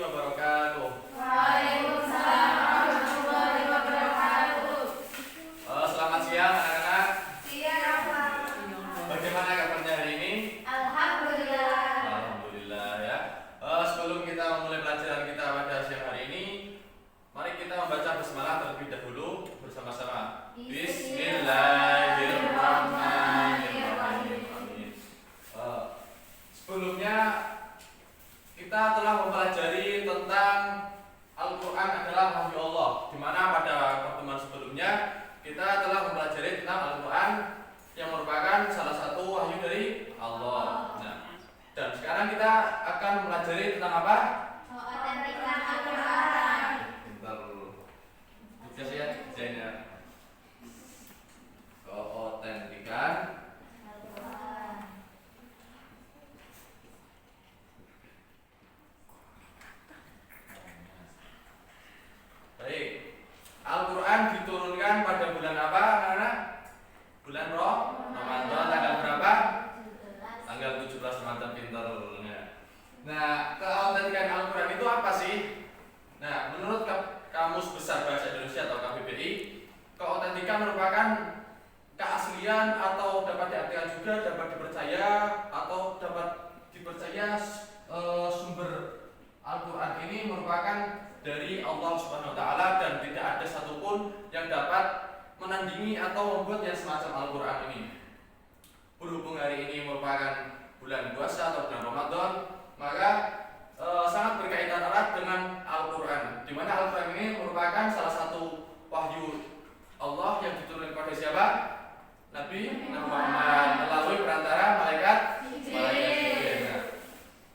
wabarakatuh. Waalaikumsalam warahmatullahi wabarakatuh. Selamat siang anak-anak. Siang, Pak. Bagaimana kabarnya hari ini? Alhamdulillah. Alhamdulillah ya. Sebelum kita memulai pelajaran kita pada siang hari ini, mari kita membaca basmalah terlebih dahulu bersama-sama. Bismillahirrahmanirrahim. Sebelumnya kita telah mempelajari tentang Al-Quran adalah wahyu Allah, di mana pada pertemuan sebelumnya kita telah mempelajari tentang Al-Quran yang merupakan salah satu wahyu dari Allah. Nah, dan sekarang kita akan mempelajari tentang apa? Keautentikan Al-Quran. Pintar sukses ya kerjanya. Keautentikan Al-Quran. Baik, Al-Quran diturunkan pada bulan apa, anak-anak? Bulan Ramadan, tanggal berapa? Tanggal 17 Ramadan, pinternya. Nah, keautentikan Al-Quran itu apa sih? Nah, menurut Kamus Besar Bahasa Indonesia atau KBBI, keautentikan merupakan keaslian atau dapat diartikan juga dapat dipercaya atau dapat dipercaya sumber Al-Quran ini merupakan dari Allah Subhanahu wa taala dan tidak ada satupun yang dapat menandingi atau membuat yang semacam Al-Quran ini. Berhubung hari ini merupakan bulan puasa atau bulan Ramadan, maka sangat berkaitan erat dengan Al-Quran, di mana Al-Quran ini merupakan salah satu wahyu Allah yang diturunkan kepada siapa? Nabi Muhammad melalui perantara malaikat Jibril. Nah,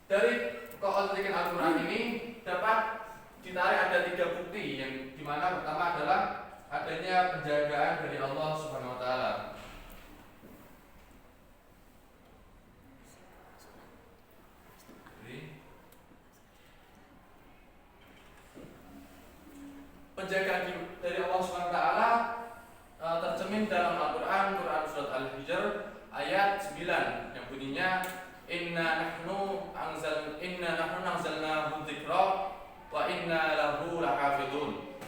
dari keautentikan Al-Quran ini dapat ditarik ada 3 bukti, yang dimana pertama adalah adanya penjagaan dari Allah Subhanahu wa taala. Penjagaan dari Allah Subhanahu wa taala tercermin dalam Al-Quran, Quran surat Al-Hijr ayat 9 yang bunyinya inna nahnu anzalnahu dzikra wa inna lahu lahafidun.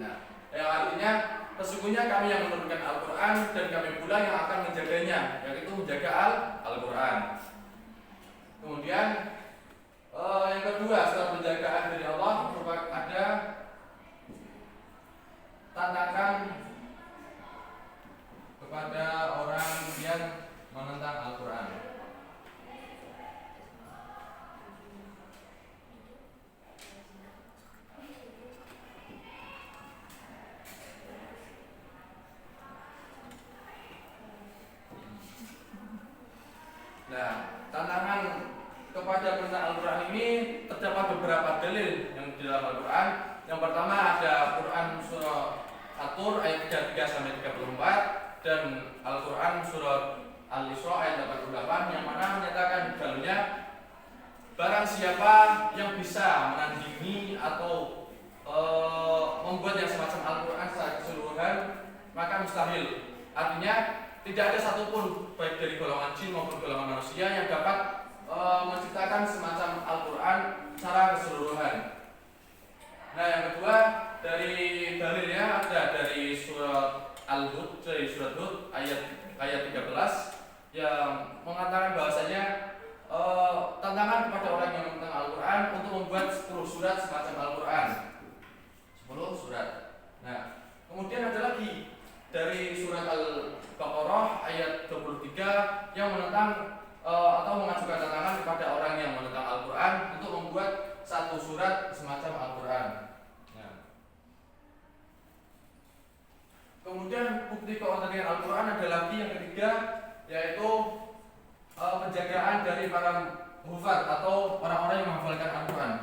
Nah, yang artinya sesungguhnya kami yang menurunkan Al-Quran dan kami pula yang akan menjaganya, yaitu menjaga Al-Quran. Kemudian yang kedua, setelah penjagaan dari Allah ada tantangan kepada orang yang menentang Al-Quran. Nah, tantangan kepada penentang Al-Quran ini terdapat beberapa dalil yang di dalam Al-Quran. Yang pertama ada Quran surah At-Tur ayat 33 sampai 34 dan Al-Quran surat Al-Isra ayat 88 yang mana menyatakan dalilnya barang siapa yang bisa menandingi atau membuat yang semacam Al-Quran secara keseluruhan maka mustahil. Artinya tidak ada satupun baik dari golongan jin maupun golongan manusia yang dapat menciptakan semacam Al-Quran secara keseluruhan. Nah, yang kedua dari dalilnya ada dari surat Al-Hud, dari surat Hud ayat 13 yang mengatakan bahwasanya tantangan kepada orang yang menentang Al-Quran untuk membuat 10 surat semacam Al-Quran. 10 surat. Nah, kemudian ada lagi dari surat Al-Baqarah ayat 23 yang menentang atau mengajukan tantangan kepada orang yang menentang Al-Quran untuk membuat 1 surat semacam Al-Quran. Nah, kemudian bukti keautentikan Al-Quran ada lagi yang ketiga, yaitu penjagaan dari para hufaz atau orang-orang yang menghafalkan Al-Quran.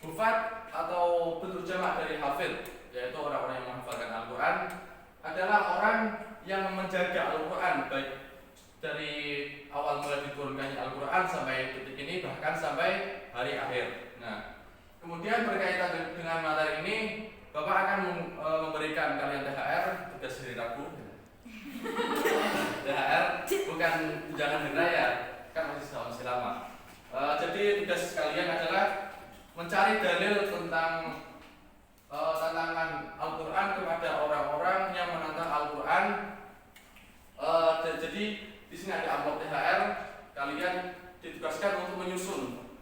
Hufaz atau bentuk jamak dari hafid, yaitu orang-orang yang menghafalkan Al-Quran, adalah orang yang menjaga Al-Quran baik dari awal mulai diturunkannya Al-Quran sampai detik ini, bahkan sampai hari akhir. Nah, kemudian berkaitan dengan materi THR bukan tunjangan hari raya, kan masih lama. Jadi tugas kalian adalah mencari dalil tentang tantangan Al-Quran kepada orang-orang yang menantang Al-Quran. Jadi di sini ada amplop THR. Kalian ditugaskan untuk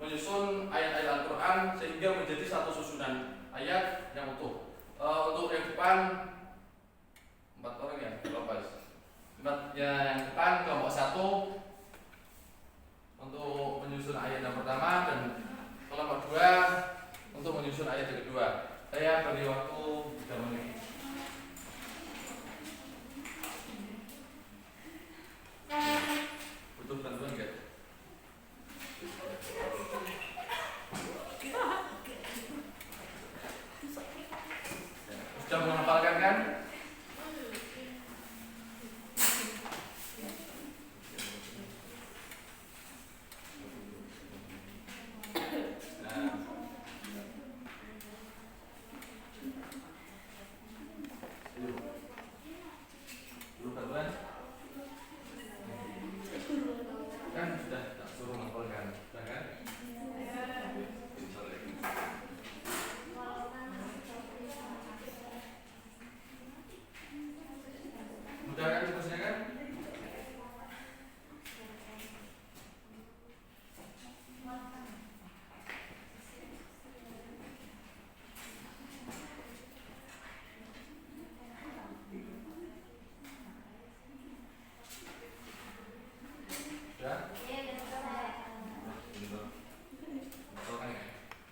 menyusun ayat-ayat Al-Quran sehingga menjadi satu susunan ayat yang utuh. Untuk yang depan 4 orang ya, yang depan kelompok 1 untuk menyusun ayat yang pertama dan kelompok 2 untuk menyusun ayat yang kedua. Saya beri waktu 3 menit. Butuh bantuan nggak? Sudah menghafalkan kan?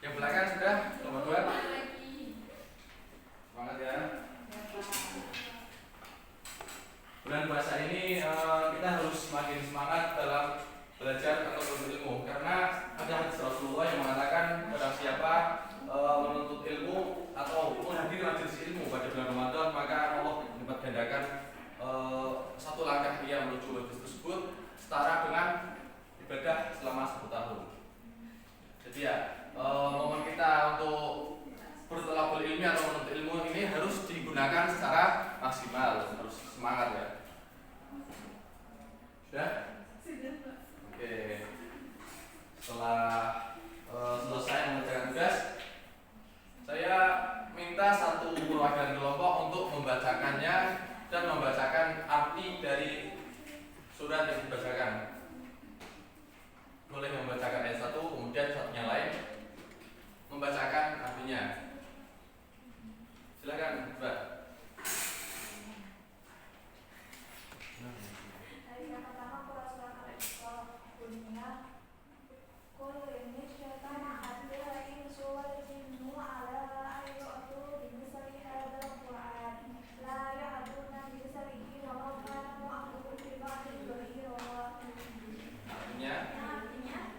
Yang belakang sudah, nomor 2. Semangat ya. Bulan puasa ini kita harus semakin semangat dalam belajar atau berilmu, karena ada hadis Rasulullah yang mengatakan barang siapa menuntut ilmu atau menghadiri majelis ilmu pada bulan Ramadan, maka Allah melipat gandakan satu langkah dia menuju majelis tersebut setara dengan ibadah selama 1 tahun. Jadi ya, momen kita untuk bertolabul ilmi atau menuntut ilmu ini harus digunakan secara maksimal, harus semangat ya. Sudah? Oke. Setelah selesai mengerjakan tugas, saya minta satu perwakilan kelompok untuk membacakannya dan membacakan arti dari surat yang dibacakan. Boleh membacakan ayat 1, kemudian satunya lain membacakan artinya. Silakan, Mbak. Dari yang pertama surat Al-Isra bunyinya qul inni syaitana hadirin suwatin ala ayyatu bimisali hadzal Qur'an la ya'duna bimisalihi wa ma kana ma'ahu bi ba'dil ghayra. Artinya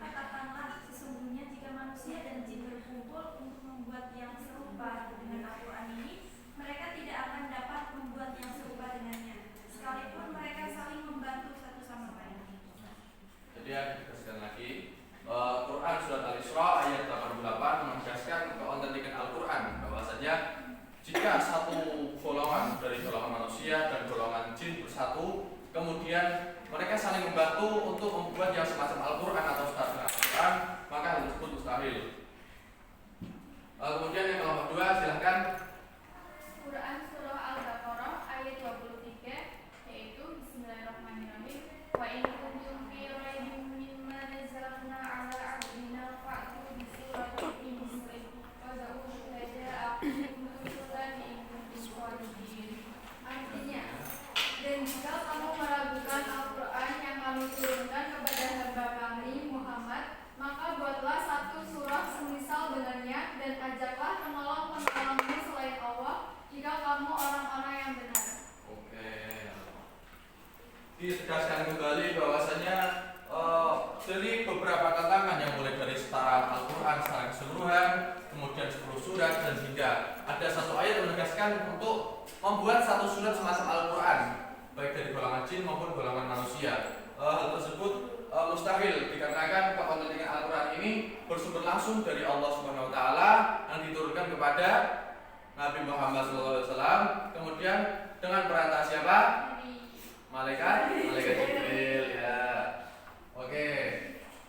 Katakanlah, sesungguhnya jika manusia dan jin berkumpul untuk membuat yang serupa dengan Al-Quran ini, mereka tidak akan dapat membuat yang serupa dengannya, sekalipun mereka saling membantu satu sama lain. Jadi ya, kita sekali lagi Quran surat Al-Isra ayat 88 menegaskan keautentikan Al-Quran, bahwasanya jika satu golongan dari golongan manusia dan golongan jin bersatu, kemudian mereka saling membantu untuk membuat yang semacam Al-Quran atau setara dengan Al-Quran, maka hal tersebut mustahil. Kemudian yang kelompok 2, silahkan. Quran Surah Al-Baqarah ayat 23, yaitu Bismillahirrahmanirrahim. Wa in kuntum fi raibin mimma nazzalna 'ala 'abdina fa'tu bi suratin min mislihi wad'u syuhada'akum min dunillahi in kuntum shadiqin. Artinya, dan jika kamu meragukan Al-Quran yang kami turunkan kepada hamba kami Muhammad, maka buatlah satu surah semisal dengannya dan ajaklah penolong-penolongmu selain Allah jika kamu orang-orang yang benar. Oke. Ditegaskan kembali bahwasanya dari beberapa tantangan yang mulai dari setara Al-Quran secara keseluruhan, kemudian 10 surat, dan hingga ada satu ayat menegaskan untuk membuat satu surat semacam Al-Quran, baik dari golongan jin maupun golongan manusia. Hal tersebut mustahil dikarenakan keautentikan Al-Quran ini bersumber langsung dari Allah Subhanahu wa taala yang diturunkan kepada Nabi Muhammad SAW, kemudian dengan perantara siapa? Malaikat Jibril ya. Oke.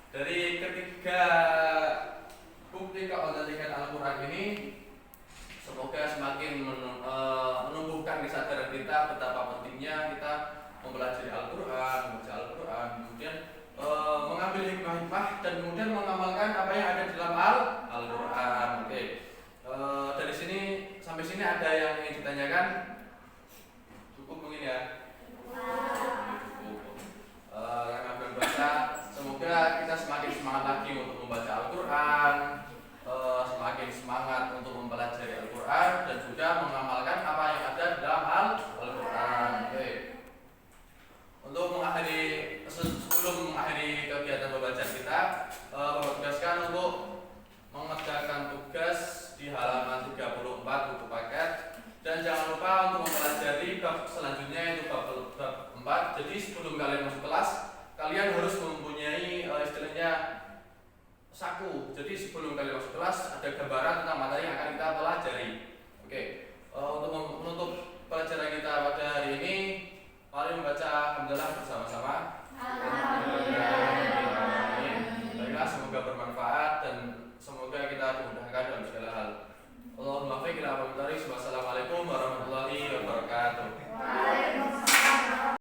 Dari ketiga bukti keautentikan Al-Qur'an ini semoga semakin menumbuhkan kesadaran kita betapa pentingnya kita mempelajari Al-Qur'an, membaca Al-Qur'an, kemudian mengambil hikmah-hikmah dan kemudian mengamalkan apa yang ada di dalam Al-Qur'an. Oke. Dari sini sampai sini ada yang ingin ditanyakan? Cukup mungkin ya. Karena berbaca, semoga kita semakin semangat lagi untuk membaca Al-Quran, semakin semangat untuk mempelajari Al-Quran dan juga mengamalkan apa yang ada di dalam Al-Quran. Oke. Untuk sebelum mengakhiri kegiatan pembacaan kita, Bapak tugaskan untuk mengerjakan tugas di halaman 34 buku paket. Dan jangan lupa untuk mempelajari bab selanjutnya yaitu bab 4. Jadi sebelum kalian masuk kelas, kalian harus mempunyai istilahnya saku. Jadi sebelum kalian masuk kelas ada gambaran tentang materi yang akan kita pelajari. Oke. Untuk menutup pelajaran kita pada hari ini, mari membaca alhamdulillah bersama-sama. Baiklah, semoga bermanfaat dan semoga kita dimudahkan dalam segala hal. Allahumma fiqh ila